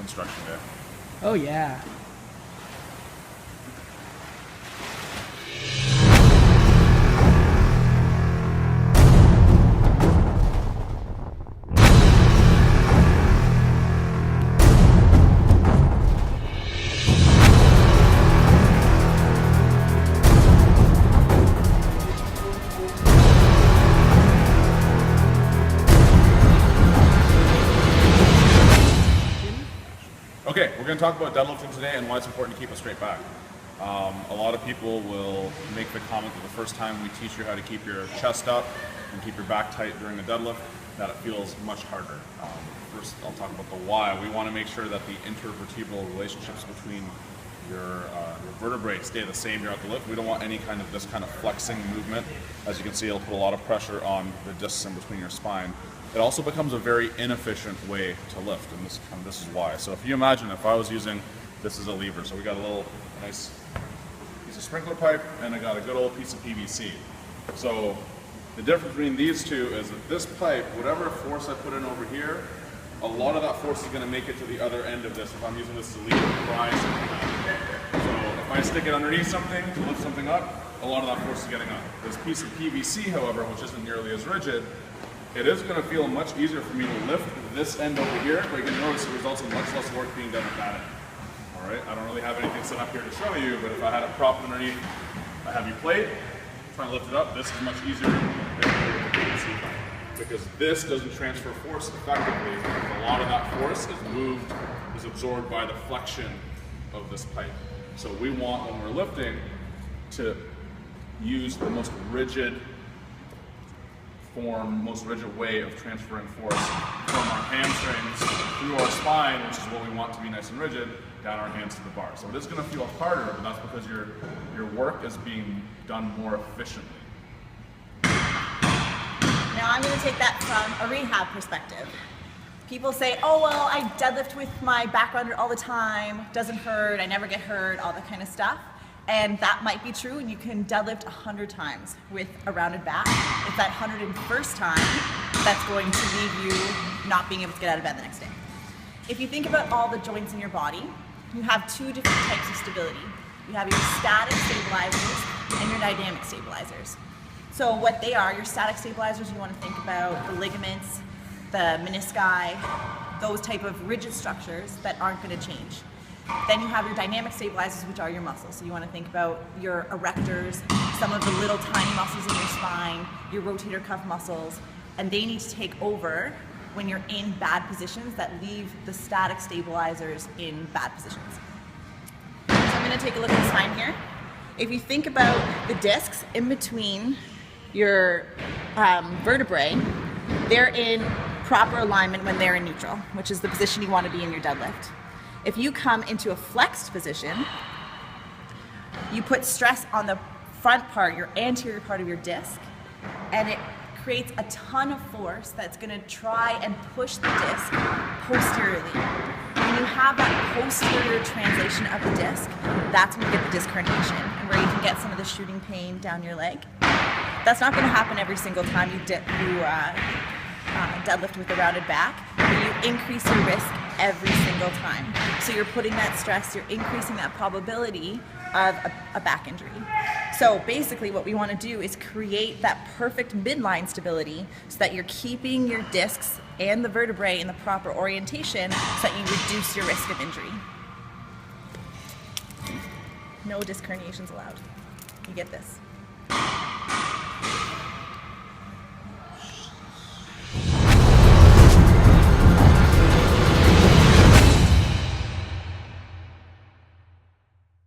construction day. Oh yeah. Okay, we're going to talk about deadlifting today and why it's important to keep a straight back. A lot of people will make the comment that the first time we teach you how to keep your chest up and keep your back tight during a deadlift, that it feels much harder. First, I'll talk about the why. We want to make sure that the intervertebral relationships between your vertebrae stay the same throughout the lift. We don't want any kind of this kind of flexing movement. As you can see, it'll put a lot of pressure on the discs in between your spine. It also becomes a very inefficient way to lift, and this is why. So if you imagine if I was using this as a lever, so we got a little nice piece of sprinkler pipe, and I got a good old piece of PVC. So the difference between these two is that this pipe, whatever force I put in over here, a lot of that force is going to make it to the other end of this if I'm using this as a lever to pry something up. So if I stick it underneath something to lift something up, a lot of that force is getting up. This piece of PVC, however, which isn't nearly as rigid, it is going to feel much easier for me to lift this end over here, but you can notice it results in much less work being done at that end. All right, I don't really have anything set up here to show you, but if I had a prop underneath a heavy plate, trying to lift it up, this is much easier than the PVC pipe, because this doesn't transfer force effectively. A lot of that force is absorbed by the flexion of this pipe. So we want, when we're lifting, to use the most rigid way of transferring force from our hamstrings through our spine, which is what we want to be nice and rigid, down our hands to the bar. So it is going to feel harder, but that's because your work is being done more efficiently. Now I'm going to take that from a rehab perspective. People say, oh well, I deadlift with my back under all the time, doesn't hurt, I never get hurt, all that kind of stuff. And that might be true, and you can deadlift 100 times with a rounded back. It's that 101st time that's going to leave you not being able to get out of bed the next day. If you think about all the joints in your body, you have two different types of stability. You have your static stabilizers and your dynamic stabilizers. So what they are, your static stabilizers, you want to think about the ligaments, the menisci, those type of rigid structures that aren't going to change. Then you have your dynamic stabilizers, which are your muscles. So you want to think about your erectors, some of the little tiny muscles in your spine, your rotator cuff muscles, and they need to take over when you're in bad positions that leave the static stabilizers in bad positions. So I'm going to take a look at the spine here. If you think about the discs in between your vertebrae, they're in proper alignment when they're in neutral, which is the position you want to be in your deadlift. If you come into a flexed position, you put stress on the front part, your anterior part of your disc, and it creates a ton of force that's going to try and push the disc posteriorly. When you have that posterior translation of the disc, that's when you get the disc herniation, and where you can get some of the shooting pain down your leg. That's not going to happen every single time you deadlift with a rounded back, but you increase your risk every single time. So you're putting that stress, you're increasing that probability of a back injury. So basically what we want to do is create that perfect midline stability so that you're keeping your discs and the vertebrae in the proper orientation so that you reduce your risk of injury. No disc herniations allowed. You get this.